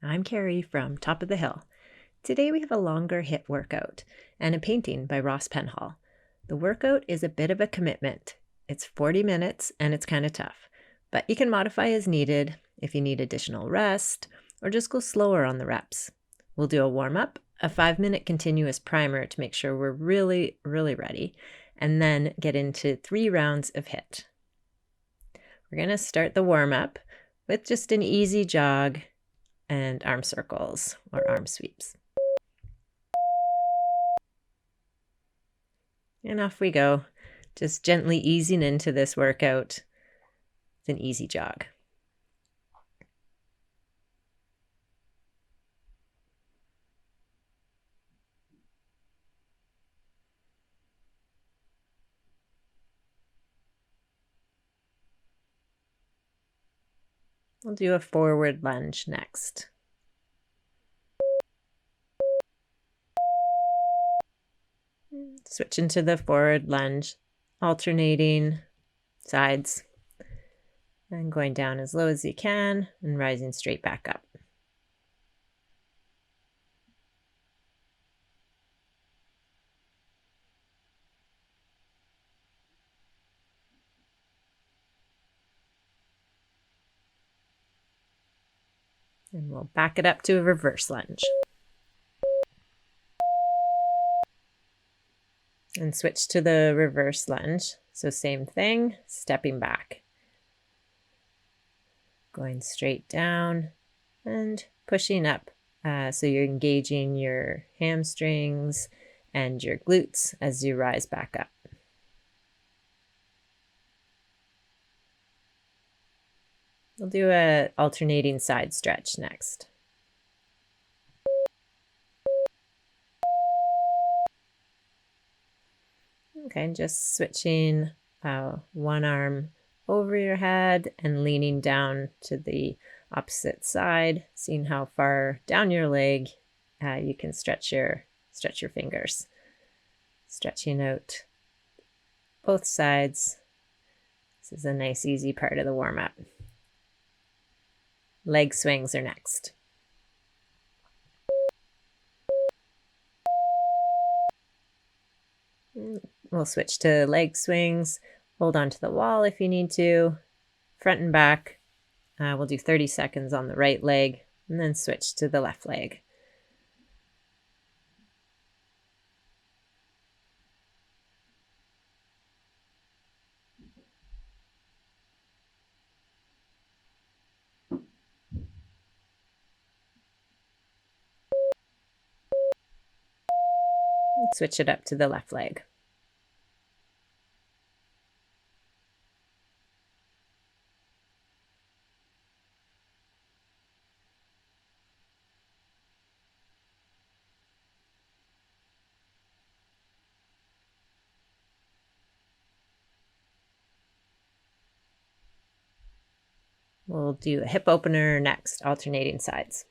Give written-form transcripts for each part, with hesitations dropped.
I'm Carrie from Top of the Hill. Today we have a longer HIIT workout and a painting by Ross Penhall. The workout is a bit of a commitment. It's 40 minutes and it's kind of tough, but you can modify as needed if you need additional rest or just go slower on the reps. We'll do a warm-up, a 5-minute continuous primer to make sure we're really ready, and then get into 3 rounds of HIIT. We're going to start the warm-up with just an easy jog and arm circles or arm sweeps. And off we go, just gently easing into this workout. It's an easy jog. We'll do a forward lunge next. Switch into the forward lunge, alternating sides and going down as low as you can and rising straight back up. And we'll back it up to a reverse lunge. And switch to the reverse lunge. So same thing, stepping back. Going straight down and pushing up. So you're engaging your hamstrings and your glutes as you rise back up. We'll do an alternating side stretch next. Okay, just switching one arm over your head and leaning down to the opposite side, seeing how far down your leg you can stretch your fingers. Stretching out both sides. This is a nice easy part of the warm-up. Leg swings are next. We'll switch to leg swings. Hold on to the wall if you need to. Front and back. We'll do 30 seconds on the right leg and then switch to the left leg. Switch it up to the left leg. We'll do a hip opener next, alternating sides.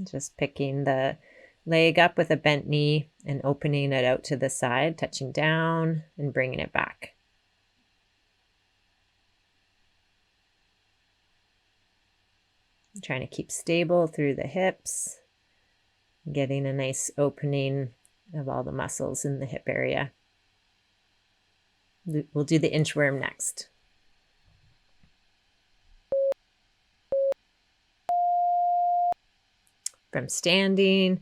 Just picking the leg up with a bent knee and opening it out to the side, touching down and bringing it back. I'm trying to keep stable through the hips, getting a nice opening of all the muscles in the hip area. We'll do the inchworm next. From standing,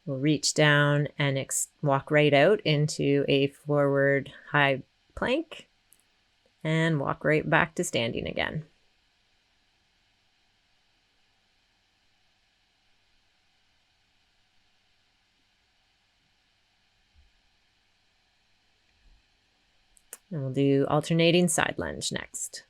we'll reach down and walk right out into a forward high plank and walk right back to standing again. And we'll do alternating side lunge next.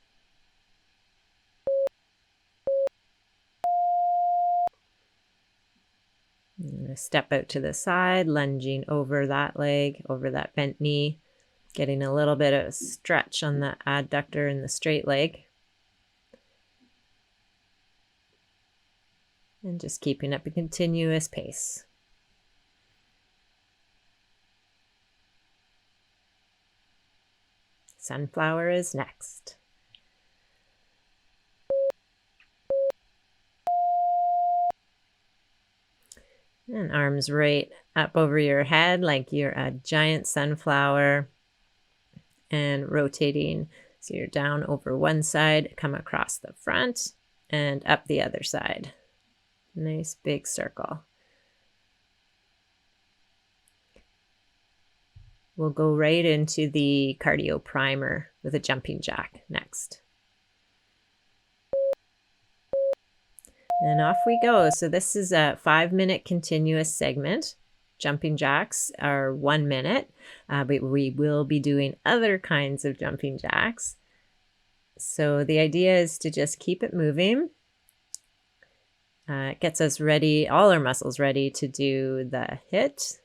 I'm going to step out to the side, lunging over that leg, over that bent knee, getting a little bit of stretch on the adductor in the straight leg. And just keeping up a continuous pace. Sunflower is next. And arms right up over your head like you're a giant sunflower, and rotating. So you're down over one side, come across the front and up the other side. Nice big circle. We'll go right into the cardio primer with a jumping jack next. And off we go. So this is a 5-minute continuous segment. Jumping jacks are 1 minute, but we will be doing other kinds of jumping jacks. So the idea is to just keep it moving. It gets us ready, all our muscles ready to do the HIIT.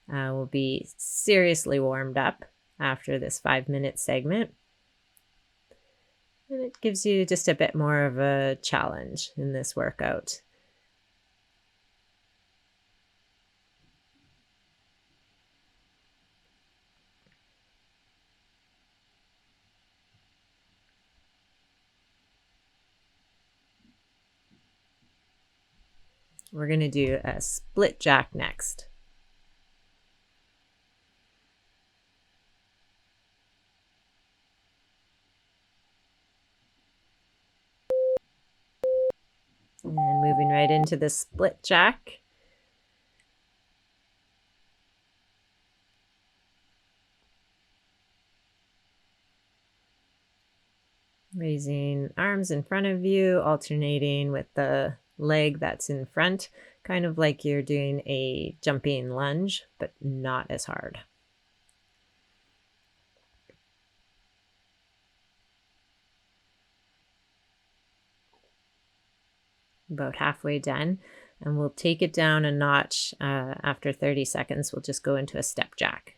We'll be seriously warmed up after this 5-minute segment. And it gives you just a bit more of a challenge in this workout. We're going to do a split jack next. And moving right into the split jack. Raising arms in front of you, alternating with the leg that's in front, kind of like you're doing a jumping lunge, but not as hard. About halfway done, and we'll take it down a notch. After 30 seconds, we'll just go into a step jack.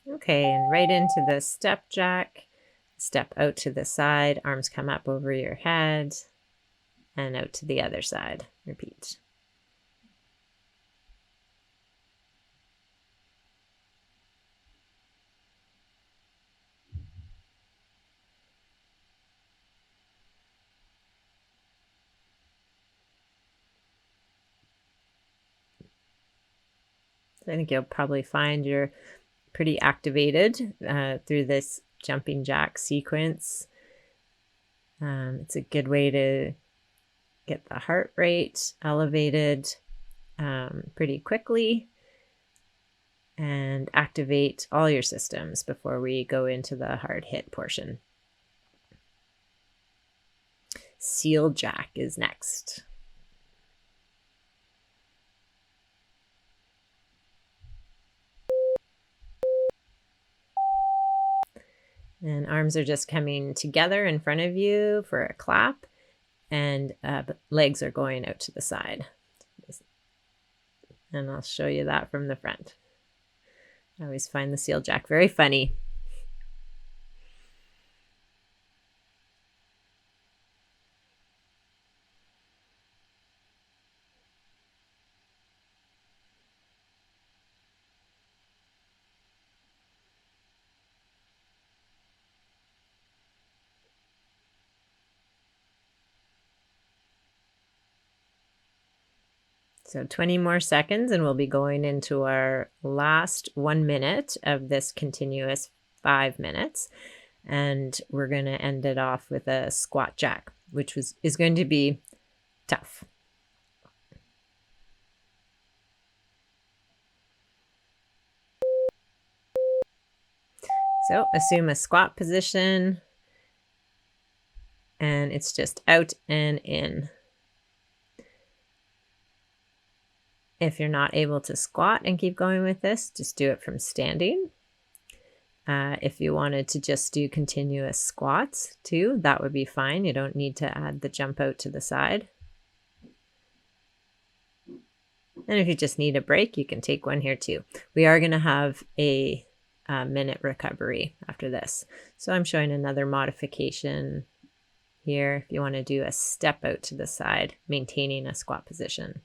Okay, and right into the step jack. Step out to the side, arms come up over your head, and out to the other side. Repeat. So I think you'll probably find you're pretty activated through this jumping jack sequence. It's a good way to get the heart rate elevated pretty quickly and activate all your systems before we go into the hard hit portion. Seal jack is next. And arms are just coming together in front of you for a clap, and legs are going out to the side. And I'll show you that from the front. I always find the seal jack very funny. So 20 more seconds and we'll be going into our last 1 minute of this continuous 5 minutes. And we're going to end it off with a squat jack, which is going to be tough. So assume a squat position, and it's just out and in. If you're not able to squat and keep going with this, just do it from standing. If you wanted to just do continuous squats too, that would be fine. You don't need to add the jump out to the side. And if you just need a break, you can take one here too. We are going to have a minute recovery after this. So I'm showing another modification here if you want to do a step out to the side, maintaining a squat position.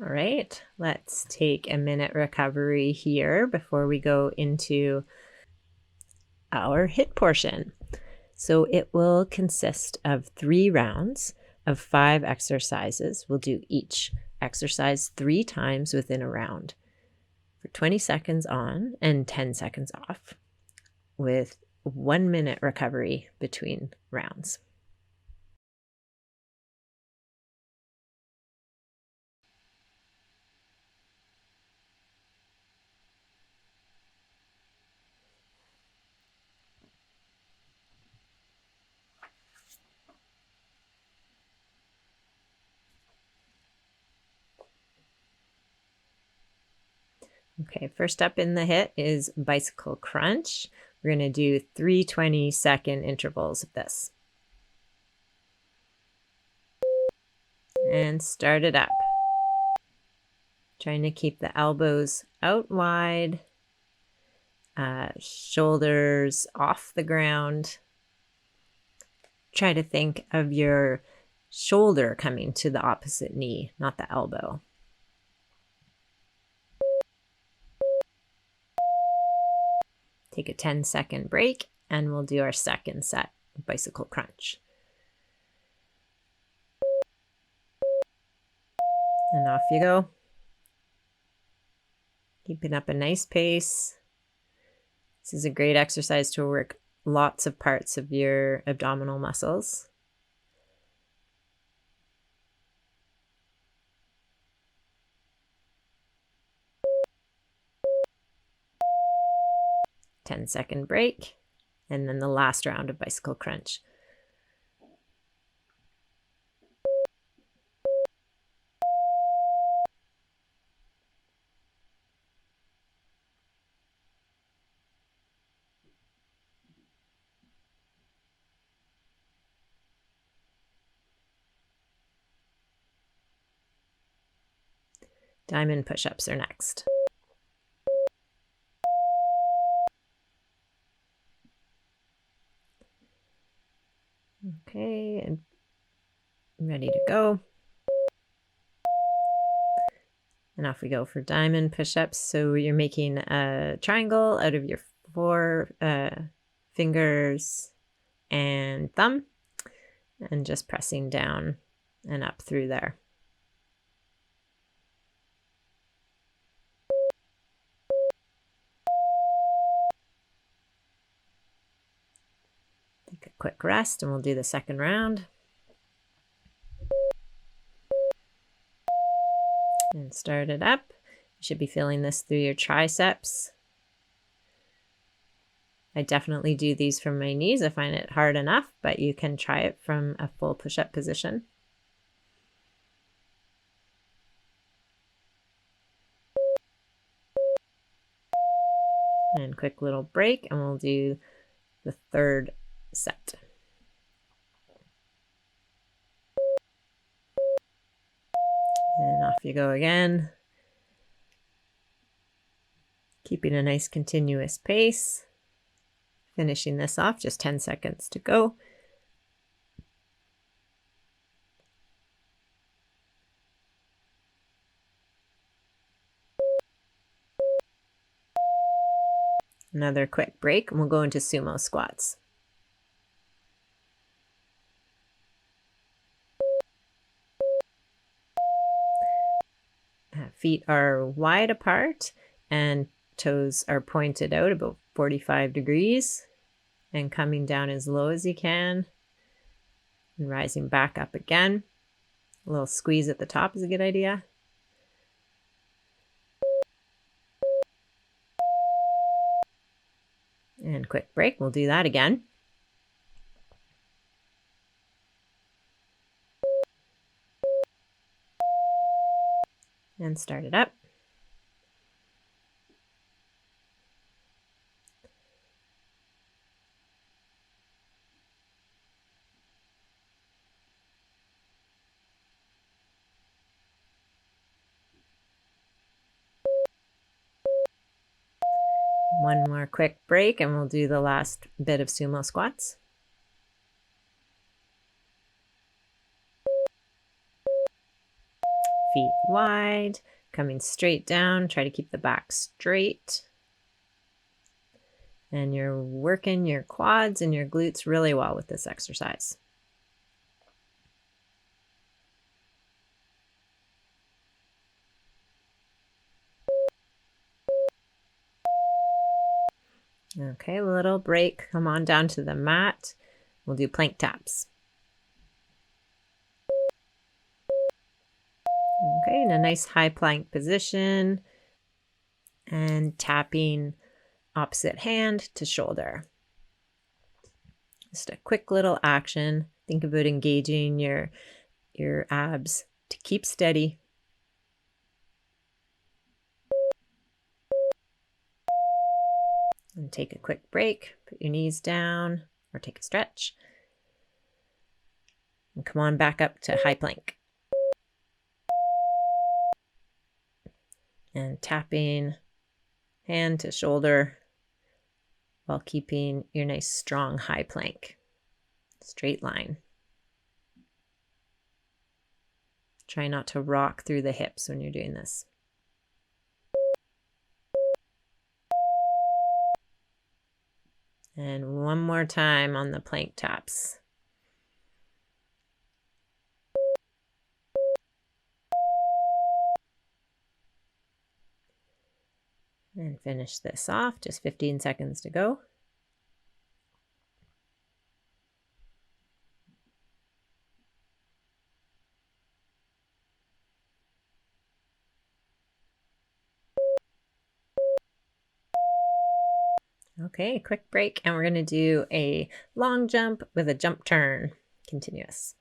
All right, let's take a minute recovery here before we go into our HIIT portion. So it will consist of 3 rounds of 5 exercises. We'll do each exercise 3 times within a round for 20 seconds on and 10 seconds off, with 1 minute recovery between rounds. Okay, first up in the HIIT is bicycle crunch. We're going to do 3 20-second intervals of this. And start it up. Trying to keep the elbows out wide, shoulders off the ground. Try to think of your shoulder coming to the opposite knee, not the elbow. Take a 10-second break and we'll do our second set of bicycle crunch. And off you go. Keeping up a nice pace. This is a great exercise to work lots of parts of your abdominal muscles. Ten-second break, and then the last round of bicycle crunch. Diamond push-ups are next. Okay, and ready to go. And off we go for diamond push-ups. So you're making a triangle out of your 4 fingers and thumb, and just pressing down and up through there. Take a quick rest and we'll do the second round. And start it up. You should be feeling this through your triceps. I definitely do these from my knees. I find it hard enough, but you can try it from a full push-up position. And quick little break, and we'll do the third set. And off you go again. Keeping a nice continuous pace. Finishing this off, just 10 seconds to go. Another quick break, and we'll go into sumo squats. Feet are wide apart and toes are pointed out about 45 degrees, and coming down as low as you can and rising back up again. A little squeeze at the top is a good idea. And quick break, we'll do that again. And start it up. One more quick break and we'll do the last bit of sumo squats. Feet wide, coming straight down. Try to keep the back straight. And you're working your quads and your glutes really well with this exercise. Okay, a little break. Come on down to the mat. We'll do plank taps. Okay, in a nice high plank position. And tapping opposite hand to shoulder. Just a quick little action. Think about engaging your abs to keep steady. And take a quick break. Put your knees down or take a stretch. And come on back up to high plank. And tapping hand to shoulder while keeping your nice strong high plank. Straight line. Try not to rock through the hips when you're doing this. And one more time on the plank taps. And finish this off, just 15 seconds to go. Okay, quick break, and we're going to do a long jump with a jump turn, continuous.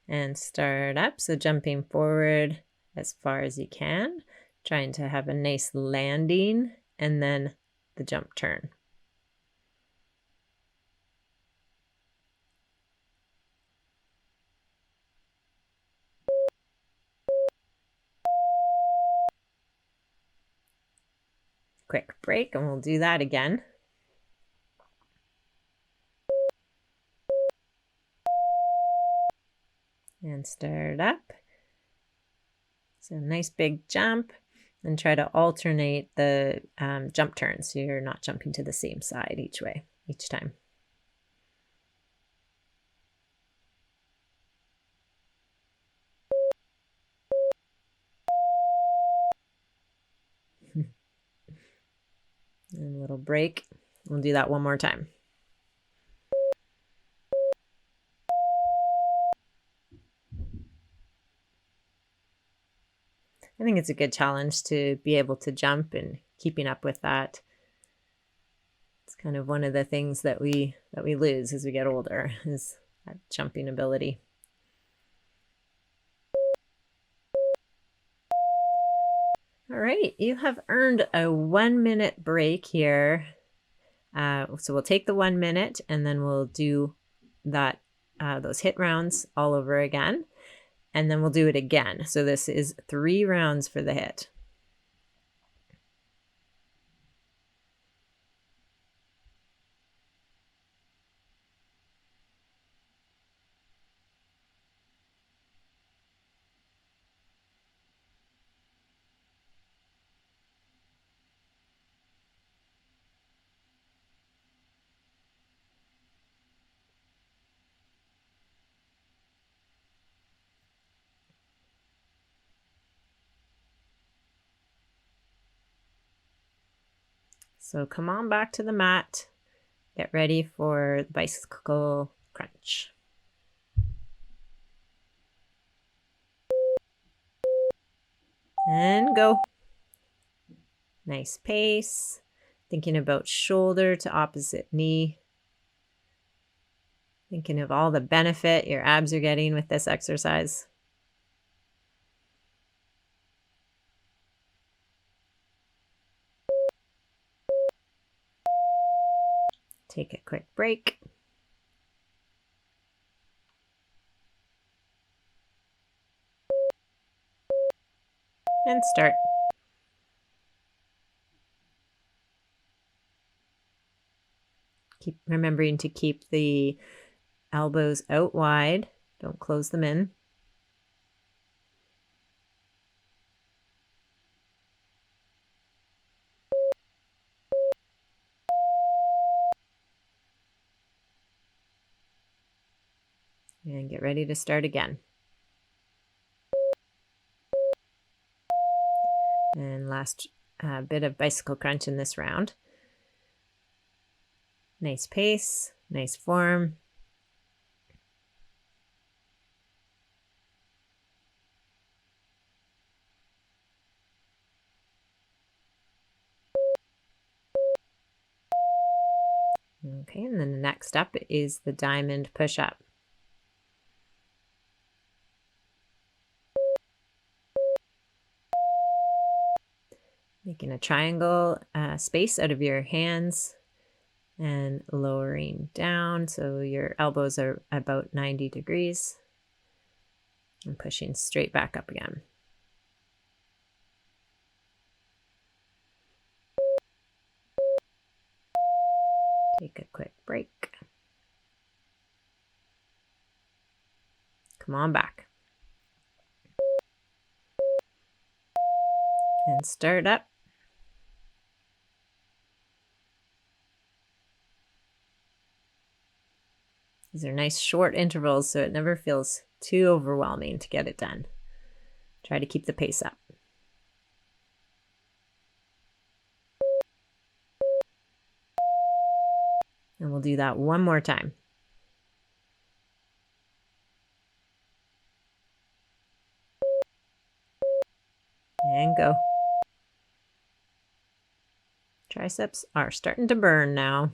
And start up, so jumping forward as far as you can, trying to have a nice landing, and then the jump turn. Quick break, and we'll do that again. And start up. So nice big jump, and try to alternate the jump turns so you're not jumping to the same side each time. And a little break. We'll do that one more time. I think it's a good challenge to be able to jump and keeping up with that. It's kind of one of the things that we lose as we get older, is that jumping ability. All right, you have earned a 1 minute break here. So we'll take the 1 minute and then we'll do that those HIIT rounds all over again. And then we'll do it again. So this is 3 rounds for the HIIT. So come on back to the mat. Get ready for the bicycle crunch. And go. Nice pace. Thinking about shoulder to opposite knee. Thinking of all the benefit your abs are getting with this exercise. Take a quick break. And start. Keep remembering to keep the elbows out wide. Don't close them in. And get ready to start again. And last bit of bicycle crunch in this round. Nice pace, nice form. Okay, and then the next up is the diamond push-up. Making a triangle space out of your hands and lowering down so your elbows are about 90 degrees and pushing straight back up again. Take a quick break. Come on back. And start up. These are nice short intervals, so it never feels too overwhelming to get it done. Try to keep the pace up. And we'll do that one more time. And go. Triceps are starting to burn now.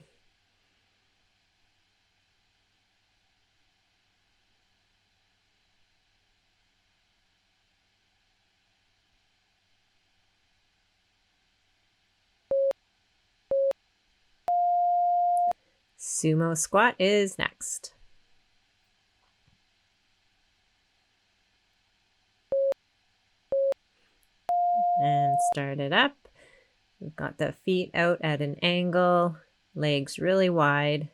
Sumo squat is next. And start it up. We've got the feet out at an angle, legs really wide,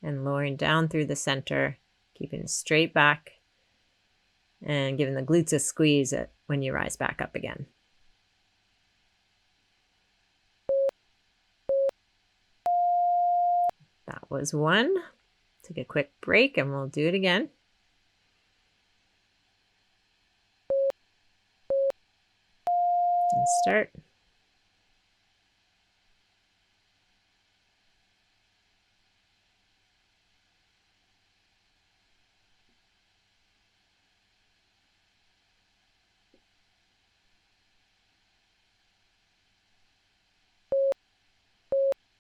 and lowering down through the center, keeping straight back, and giving the glutes a squeeze when you rise back up again. That was one. Take a quick break and we'll do it again. And start.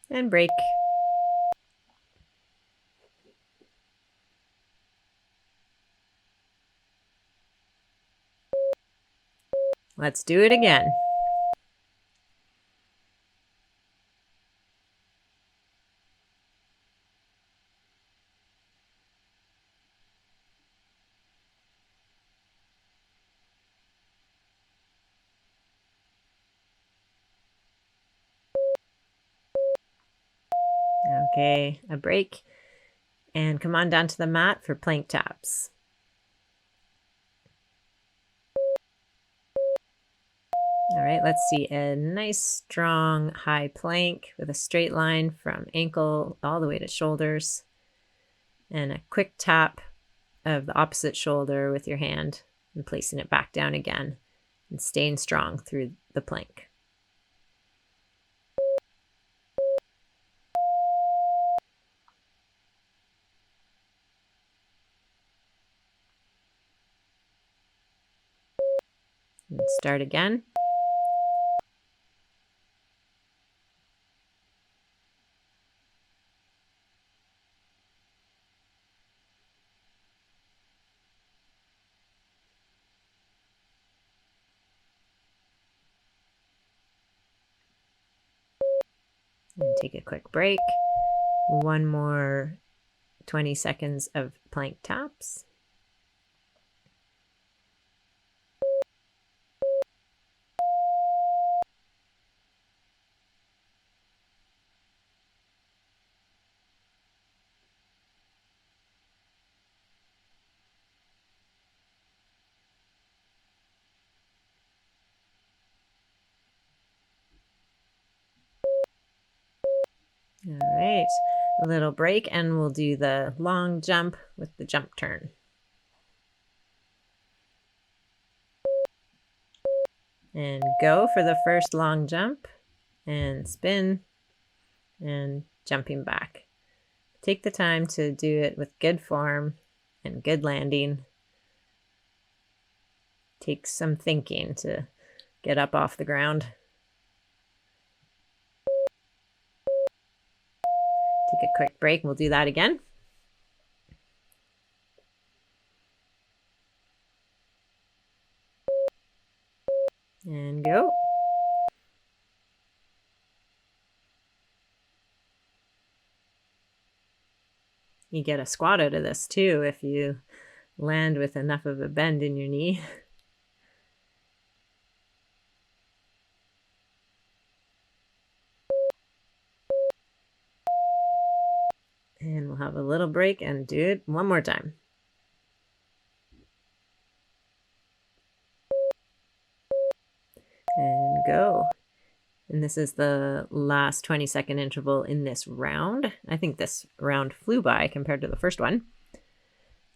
And break. Let's do it again. Okay, a break. And come on down to the mat for plank taps. All right, let's see a nice strong high plank with a straight line from ankle all the way to shoulders. And a quick tap of the opposite shoulder with your hand and placing it back down again and staying strong through the plank. And start again. And take a quick break. One more 20 seconds of plank taps. All right, a little break, and we'll do the long jump with the jump turn. And go for the first long jump, and spin, and jumping back. Take the time to do it with good form and good landing. Take some thinking to get up off the ground. Take a quick break. We'll do that again. And go. You get a squat out of this too if you land with enough of a bend in your knee. And we'll have a little break and do it one more time. And go. And this is the last 20-second interval in this round. I think this round flew by compared to the first one.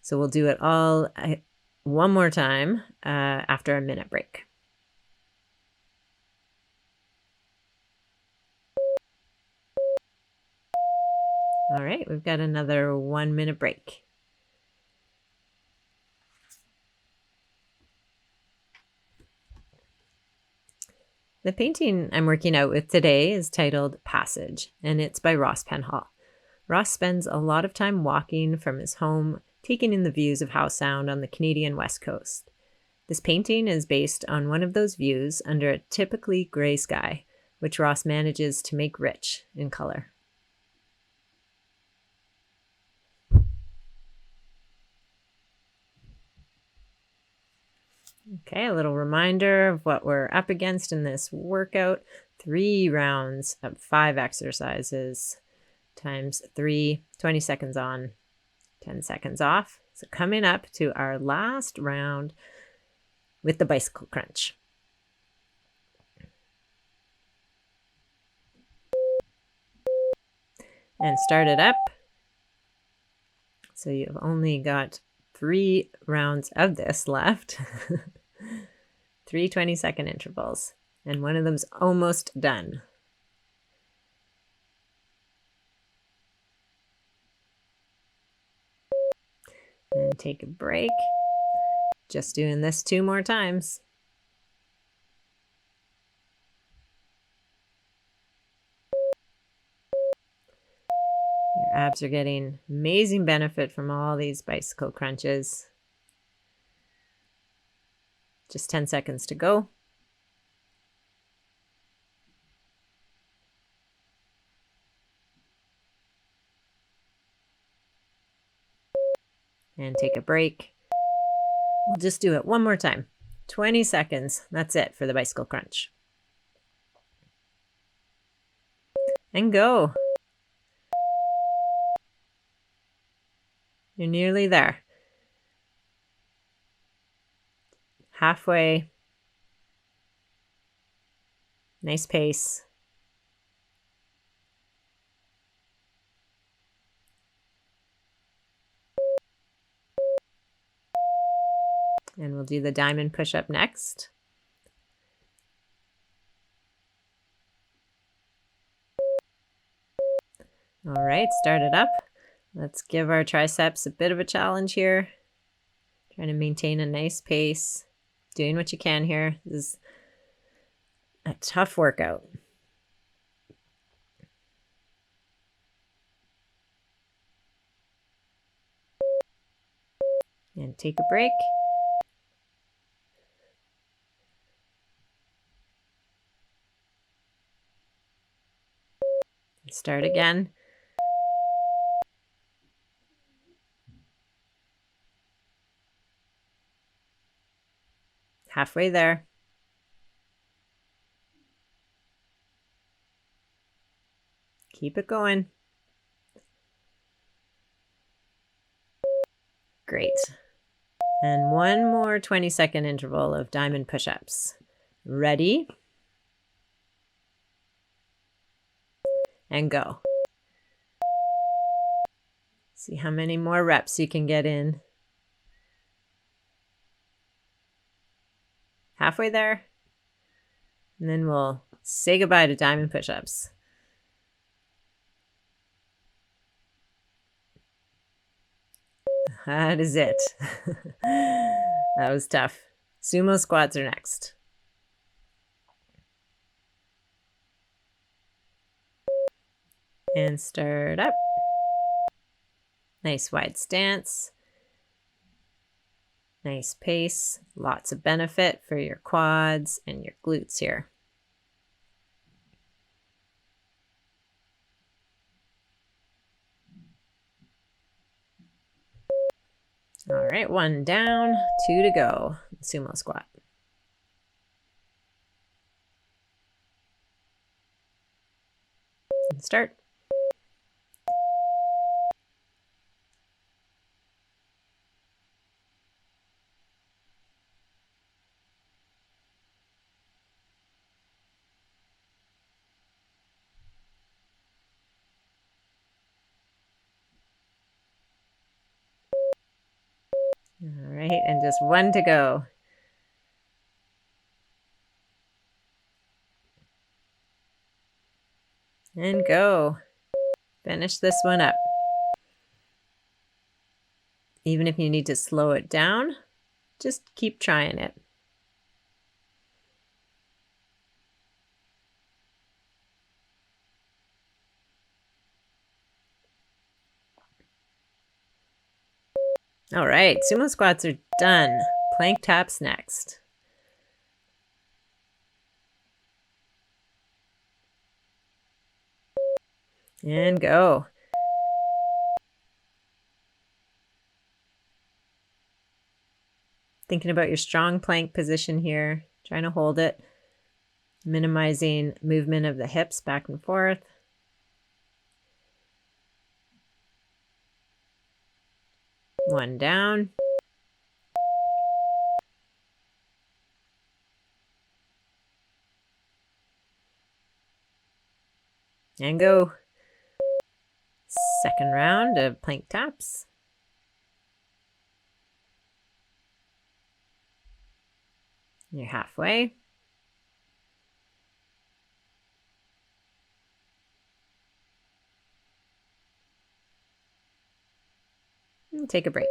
So we'll do it all one more time after a minute break. All right, we've got another 1 minute break. The painting I'm working out with today is titled Passage, and it's by Ross Penhall. Ross spends a lot of time walking from his home, taking in the views of Howe Sound on the Canadian West Coast. This painting is based on one of those views under a typically gray sky, which Ross manages to make rich in color. Okay, a little reminder of what we're up against in this workout. 3 rounds of 5 exercises times 3, 20 seconds on, 10 seconds off. So coming up to our last round with the bicycle crunch. And start it up. So you've only got 3 rounds of this left. 3 20-second intervals. And one of them's almost done. And take a break. Just doing this 2 more times. Your abs are getting amazing benefit from all these bicycle crunches. Just 10 seconds to go. And take a break. We'll just do it one more time. 20 seconds. That's it for the bicycle crunch. And go. You're nearly there. Halfway. Nice pace. And we'll do the diamond push-up next. All right, start it up. Let's give our triceps a bit of a challenge here. Trying to maintain a nice pace. Doing what you can here. This is a tough workout. And take a break. Start again. Halfway there. Keep it going. Great. And one more 20-second interval of diamond push-ups. Ready? And go. See how many more reps you can get in. Halfway there. And then we'll say goodbye to diamond push-ups. That is it. That was tough. Sumo squats are next. And start up. Nice wide stance. Nice pace. Lots of benefit for your quads and your glutes here. All right, 1 down, 2 to go. Sumo squat. And start. All right, and just 1 to go. And go. Finish this one up. Even if you need to slow it down, just keep trying it. All right, sumo squats are done. Plank taps next. And go. Thinking about your strong plank position here, trying to hold it, minimizing movement of the hips back and forth. One down. And go. Second round of plank taps. You're halfway. And take a break.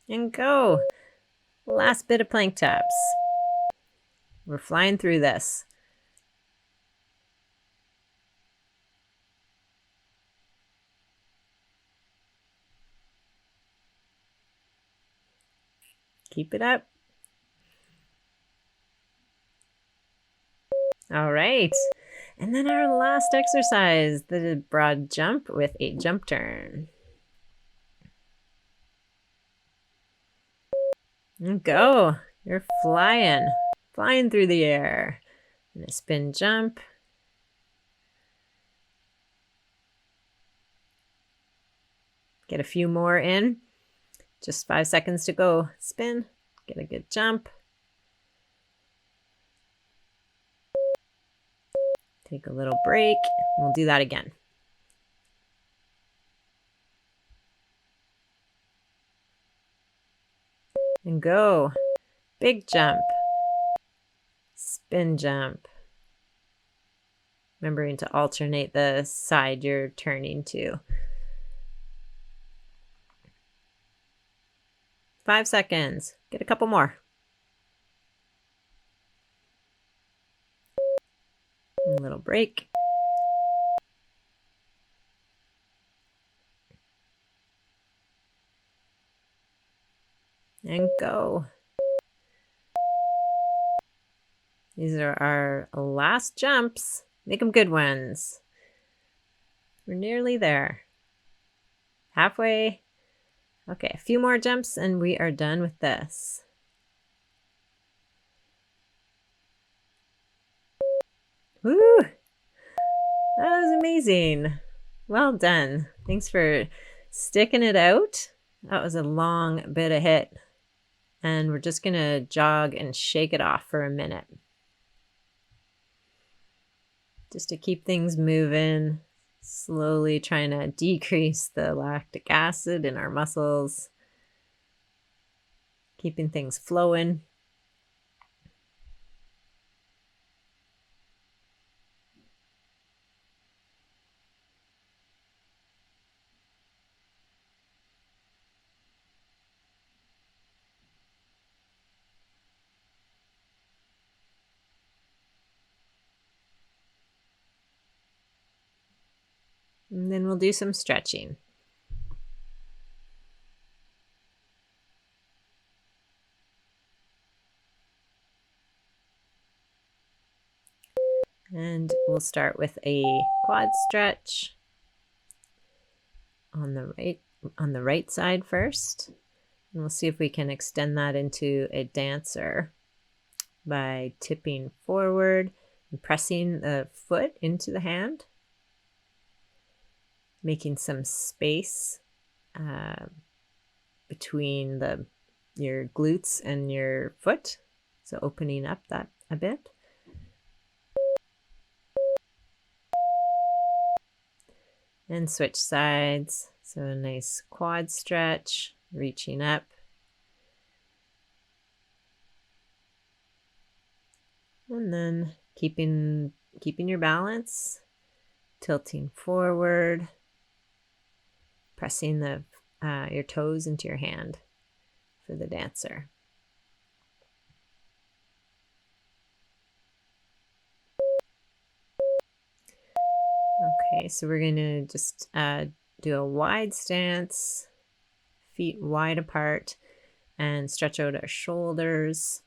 And go. Last bit of plank taps. We're flying through this. Keep it up. All right. And then our last exercise, the broad jump with a jump turn. And go. You're flying. Flying through the air. And a spin jump. Get a few more in. Just 5 seconds to go. Spin. Get a good jump. Take a little break. We'll do that again. And go. Big jump. Spin jump. Remembering to alternate the side you're turning to. 5 seconds. Get a couple more. A little break. And go. These are our last jumps. Make them good ones. We're nearly there. Halfway. Okay, a few more jumps and we are done with this. Woo! That was amazing. Well done. Thanks for sticking it out. That was a long bit of HIIT. And we're just going to jog and shake it off for a minute. Just to keep things moving, slowly trying to decrease the lactic acid in our muscles, keeping things flowing. And then we'll do some stretching. And we'll start with a quad stretch on the right side first. And we'll see if we can extend that into a dancer by tipping forward and pressing the foot into the hand, making some space between your glutes and your foot, so opening up that a bit. And switch sides, so a nice quad stretch, reaching up. And then keeping your balance, tilting forward, pressing your toes into your hand for the dancer. Okay, so we're going to just do a wide stance, feet wide apart, and stretch out our shoulders.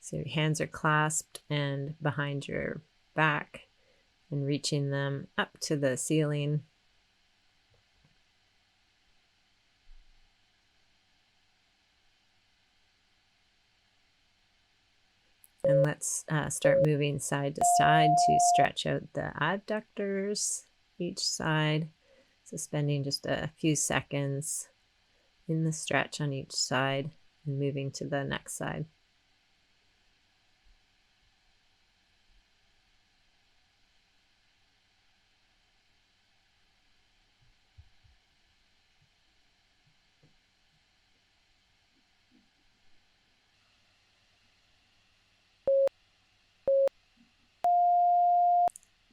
So your hands are clasped and behind your back and reaching them up to the ceiling. And let's start moving side to side to stretch out the adductors each side. So spending just a few seconds in the stretch on each side and moving to the next side.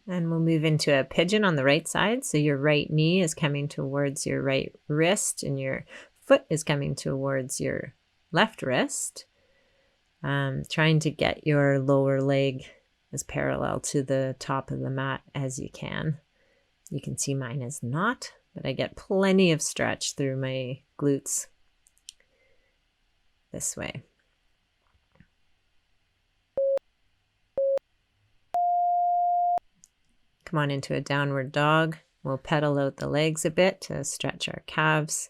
And we'll move into a pigeon on the right side. So your right knee is coming towards your right wrist and your foot is coming towards your left wrist. Trying to get your lower leg as parallel to the top of the mat as you can. You can see mine is not, but I get plenty of stretch through my glutes this way. Come on into a downward dog. We'll pedal out the legs a bit to stretch our calves.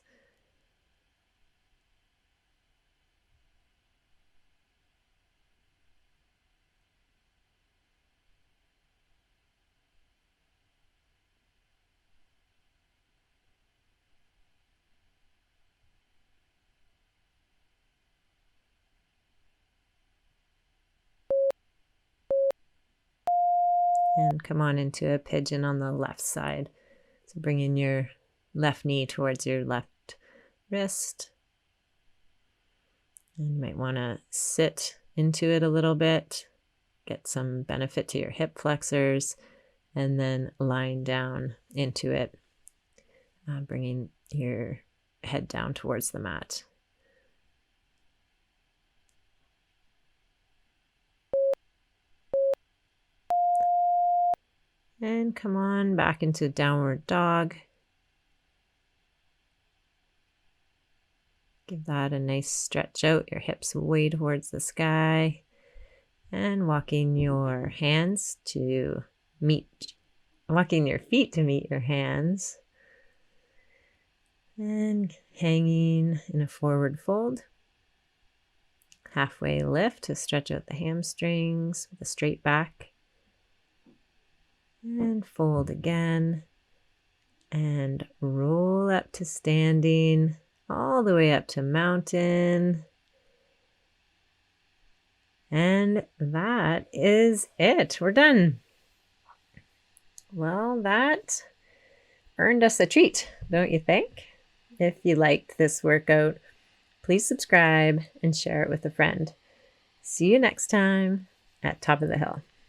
And come on into a pigeon on the left side. So bringing your left knee towards your left wrist. And you might want to sit into it a little bit, get some benefit to your hip flexors, and then lying down into it, bringing your head down towards the mat. And come on back into downward dog. Give that a nice stretch out, your hips way towards the sky. And walking your feet to meet your hands. And hanging in a forward fold. Halfway lift to stretch out the hamstrings with a straight back. And fold again. And roll up to standing, all the way up to mountain. And that is it. We're done. Well, that earned us a treat, don't you think? If you liked this workout, please subscribe and share it with a friend. See you next time at Top of the Hill.